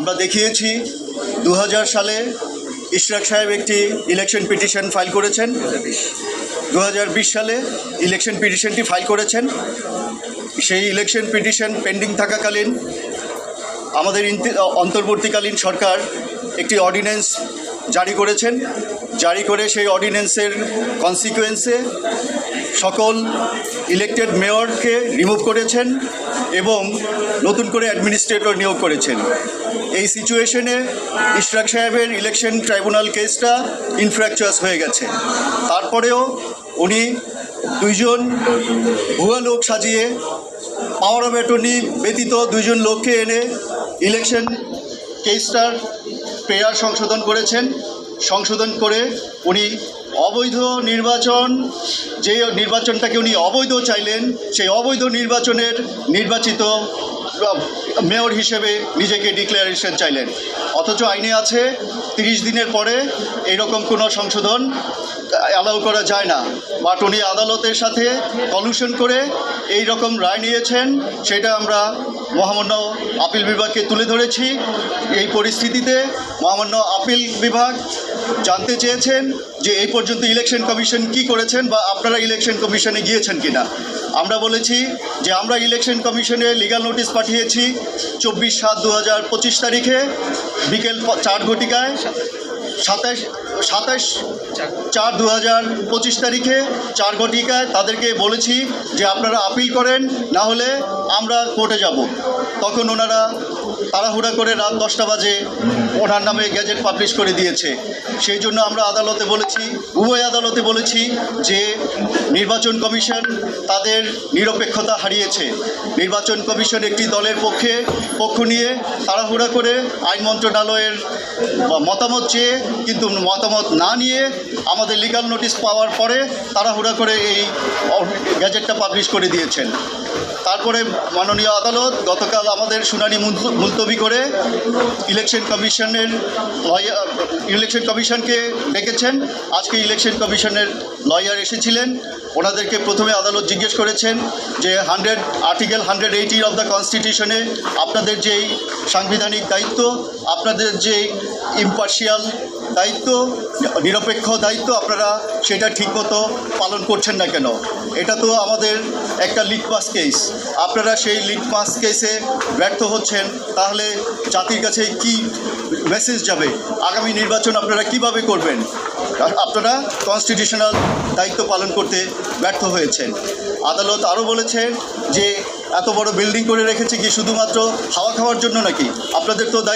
আমরা দেখিয়েছি 2000 সালে ইশরাক সাহেব একটি ইলেকশন পিটিশন ফাইল করেছেন, 2020 সালে ইলেকশন পিটিশনটি ফাইল করেছেন। সেই ইলেকশন পিটিশন পেন্ডিং থাকাকালীন আমাদের অন্তর্বর্তীকালীন সরকার একটি অর্ডিন্যান্স জারি করেছেন। জারি করে সেই অর্ডিন্যান্সের কনসিকুয়েন্সে সকল ইলেক্টেড মেয়রকে রিমুভ করেছেন এবং নতুন করে অ্যাডমিনিস্ট্রেটর নিয়োগ করেছেন। এই সিচুয়েশনে ইশরাক সাহেবের ইলেকশন ট্রাইব্যুনাল কেসটা ইনফ্র্যাকচুয়াস হয়ে গেছে। তারপরেও উনি দুইজন ভুয়া লোক সাজিয়ে পাওয়ার অফ অ্যাটর্নি ব্যতীত দুইজন লোককে এনে ইলেকশন কেসটার প্রেয়ার সংশোধন করে উনি অবৈধ নির্বাচন, যে নির্বাচনটাকে উনি অবৈধ চাইলেন, সেই অবৈধ নির্বাচনের নির্বাচিত মেয়র হিসেবে নিজেকে ডিক্লারেশন চাইলেন। অথচ আইনে আছে 30 দিনের পরে এইরকম কোনো সংশোধন অ্যালাউ করা যায় না। বাট উনি আদালতের সাথে কলিউশন করে এই রকম রায় নিয়েছেন, সেটা আমরা মহামান্য আপিল বিভাগকে তুলে ধরেছি। এই পরিস্থিতিতে মহামান্য আপিল বিভাগ জানতে চেয়েছেন যে এই পর্যন্ত ইলেকশন কমিশন কি করেছেন বা আপনারা ইলেকশন কমিশনে গিয়েছেন কিনা। আমরা বলেছি যে আমরা ইলেকশন কমিশনে লিগ্যাল নোটিশ পাঠিয়েছি 24/7/2025 তারিখে বিকেল 4 ঘটিকায়, 27/4/2025 তারিখে 4 ঘটিকায় তাদেরকে বলেছি যে আপনারা আপিল করেন, না হলে আমরা কোর্টে যাব। তখন ওনারা তাড়াহুড়া করে রাত 10টা বাজে ওনার নামে গ্যাজেট পাবলিশ করে দিয়েছে। সেই জন্য আমরা আদালতে বলেছি, উভয় আদালতে বলেছি যে নির্বাচন কমিশন তাদের নিরপেক্ষতা হারিয়েছে। নির্বাচন কমিশন একটি দলের পক্ষ নিয়ে তাড়াহুড়া করে আইন মন্ত্রণালয়ের মতামত চেয়ে, কিন্তু মতামত না নিয়ে আমাদের লিগ্যাল নোটিশ পাওয়ার পরে তাড়াহুড়া করে এই গ্যাজেটটা পাবলিশ করে দিয়েছেন। তারপরে মাননীয় আদালত গতকাল আমাদের শুনানি মুলতবি করে ইলেকশন কমিশনকে ডেকেছেন। আজকে ইলেকশন কমিশনের লয়ার এসেছিলেন। ওনাদেরকে প্রথমে আদালত জিজ্ঞেস করেছেন যে আর্টিকেল 180 অফ দ্য কনস্টিটিউশনে আপনাদের যেই সাংবিধানিক দায়িত্ব, আপনাদের যে ইম্পার্শিয়াল দায়িত্ব, নিরপেক্ষ দায়িত্ব, আপনারা সেটা ঠিকমতো পালন করছেন না কেন? এটা তো আমাদের একটা লিটমাস কেস। আপনারা সেই লিটমাস কেসে ব্যর্থ হচ্ছেন, তাহলে জাতির কাছে কি মেসেজ যাবে? আগামী নির্বাচন আপনারা কিভাবে করবেন? আপনারা কনস্টিটিউশনাল দায়িত্ব পালন করতে ব্যর্থ হয়েছেন। আদালত আরও বলেছে যে এত বড় বিল্ডিং করে রেখেছে কি শুধুমাত্র হাওয়া খাওয়ার জন্য নাকি? আপনাদের তো দায়িত্ব